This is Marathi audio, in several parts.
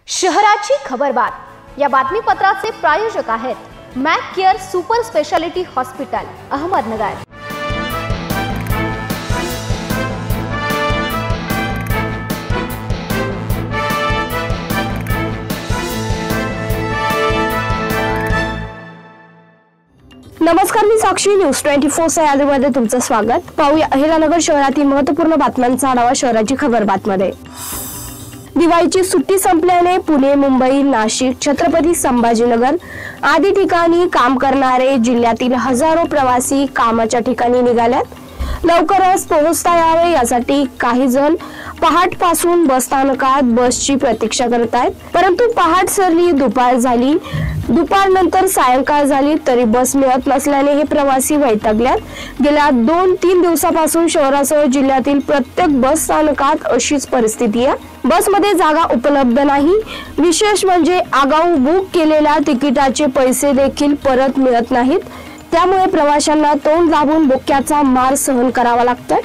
शहराची खबरबात या बातमीपत्राचे प्रायोजक आहेत Mac care super speciality hospital Ahmednagar. नमस्कार, मी साक्षी न्यूज 24 सह्याद्रीमध्ये तुमचं स्वागत। पाहूया अहिल्यानगर शहरातील महत्त्वपूर्ण बातम्यांचा आढावा शहराची खबरबातमध्ये। दिवाळीची सुट्टी संपल्याने पुणे, मुंबई, नाशिक, छत्रपती संभाजीनगर आदी ठिकाणी काम करणारे जिल्ह्यातील हजारो प्रवासी कामाच्या ठिकाणी निघाल्यात। लवकरच पोहोचता यावे यासाठी काही जण पहाटपासून बस स्थानकात बसची प्रतीक्षा करत आहेत, परंतु पहाट सरली, दुपार झाली, दुपारनंतर सायंकाळ झाली तरी बस मिळत नसल्याने हे प्रवासी वैतागल्यात। गेल्या 2-3 दिवसापासून शहरासह जिल्ह्यातील प्रत्येक बस स्थानकात अशीच परिस्थिती आहे। बसमध्ये जागा उपलब्ध नाही। विशेष म्हणजे आगाऊ बुक केलेल्या तिकिटाचे पैसे देखील परत मिळत नाहीत, त्यामुळे प्रवाशांना तोंड दाबून बुक्याचा मार सहन करावा लागतोय।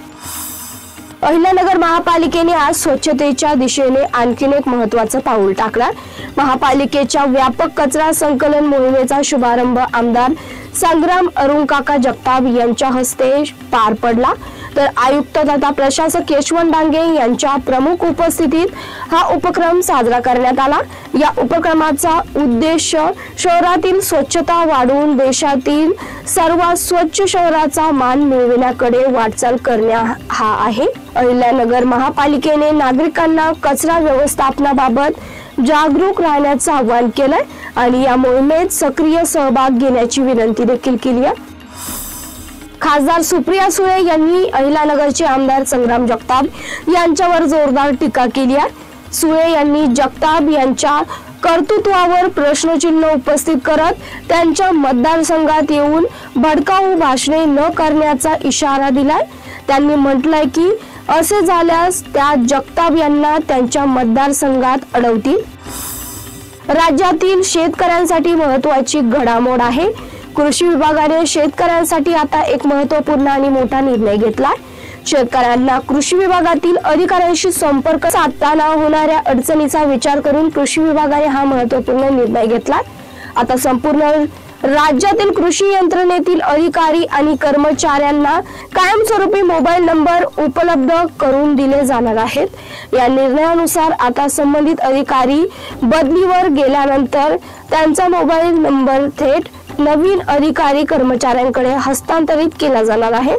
अहिल्यानगर महापालिकेने आज स्वच्छतेच्या दिशेने आणखीन एक महत्त्वाचं पाऊल टाकलं। महापालिकेच्या व्यापक कचरा संकलन मोहिमेचा शुभारंभ आमदार संग्राम अरुणकाका जगताप यांच्या हस्ते पार पडला, तर आयुक्त तथा प्रशासक यशवंत डांगे यांच्या प्रमुख उपस्थितीत हा उपक्रम साजरा करण्यात आला। या उपक्रमाचा उद्देश शहरातील स्वच्छता वाढवून देशातील सर्वात स्वच्छ शहराचा मान मिळविण्याकडे वाटचाल करणे हा आहे। अहिल्यानगर महापालिकेने नागरिकांना कचरा व्यवस्थापनाबाबत जागरूक राहण्याचं आवाहन केलंय आणि या मोहिमेत सक्रिय सहभाग घेण्याची विनंती देखील केली आहे। खासदार सुप्रिया सुळे यांनी अहिल्यानगरचे आमदार संग्राम जगताप यांच्यावर जोरदार टीका केली आहे। सुळे यांनी जगताप यांच्या कर्तृत्वावर प्रश्नचिन्ह उपस्थित करत त्यांच्या मतदारसंघात येऊन भडकाऊ भाषणे न करण्याचा इशारा दिलाय। त्यांनी म्हटलंय की असे झाल्यास त्या जगताप यांना त्यांच्या मतदारसंघात अडवतील। राज्यातील शेतकऱ्यांसाठी महत्त्वाची घडामोड आहे। कृषी विभागाने शेतकऱ्यांसाठी आता एक महत्त्वपूर्ण आणि मोठा निर्णय घेतलाय। शेतकऱ्यांना कृषी विभागातील अधिकाऱ्यांशी संपर्क साधताना होणाऱ्या अडचणीचा विचार करून कृषी विभागाने हा महत्त्वपूर्ण निर्णय घेतलाय। आता संपूर्ण राज्यातील कृषी यंत्रणेतील अधिकारी आणि कर्मचाऱ्यांना कायमस्वरूपी मोबाईल नंबर उपलब्ध करून दिले जाणार आहेत। या निर्णयानुसार आता संबंधित अधिकारी बदलीवर गेल्यानंतर त्यांचा मोबाईल नंबर थेट नवीन अधिकारी कर्मचाऱ्यांकडे हस्तांतरित केला जाणार आहे।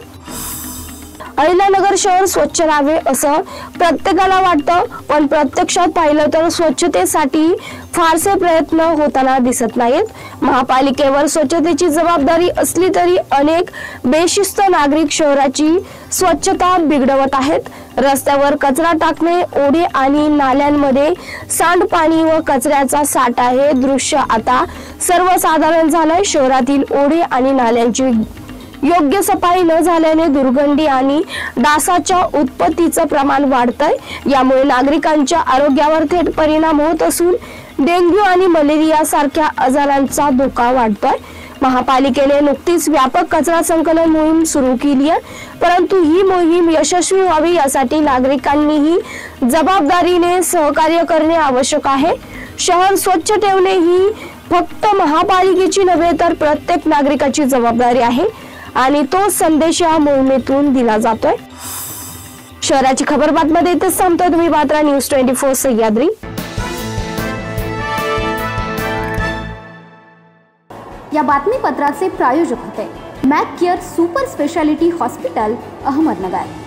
अहिल्यानगर शहर स्वच्छ राहावे असं प्रत्येकाला वाटतं, पण प्रत्यक्षात पाहिलं तर स्वच्छतेसाठी फारसे प्रयत्न होताना दिसत नाहीत। महापालिकेवर स्वच्छतेची जबाबदारी असली तरी अनेक बेशिस्त नागरिक शहराची स्वच्छता बिघडवत आहेत। रस्त्यावर कचरा टाकणे, ओढे आणि नाल्यांमध्ये सांडपाणी व कचऱ्याचा साठा हे दृश्य आता सर्वसाधारण झालंय। शहरातील ओढे आणि नाल्यांची योग्य सफाई न झाल्याने दुर्गंधी आणि डासाच्या उत्पत्तीचं प्रमाण वाढतंय। यामुळे नागरिकांच्या आरोग्यावर थेट परिणाम होत असून डेंग्यू आणि मलेरिया सारख्या आजारांचा धोका वाढतोय। महापालिकेने नुकतीच व्यापक कचरा संकलन मोहीम सुरू केली आहे, परंतु ही मोहीम यशस्वी व्हावी यासाठी नागरिकांनीही जबाबदारीने सहकार्य करणे आवश्यक आहे। शहर स्वच्छ ठेवणे ही फक्त महापालिकेची नव्हे तर प्रत्येक नागरिकाची जबाबदारी आहे आणि तो संदेश या मोहिमेतून दिला जातोय। शहराची खबरबातमध्ये इथेच थांबतोय। तुम्ही पाहत राहा न्यूज 24 सह्याद्री। या बातमीपत्राचे प्रायोजक होते Mac care super speciality hospital Ahmednagar.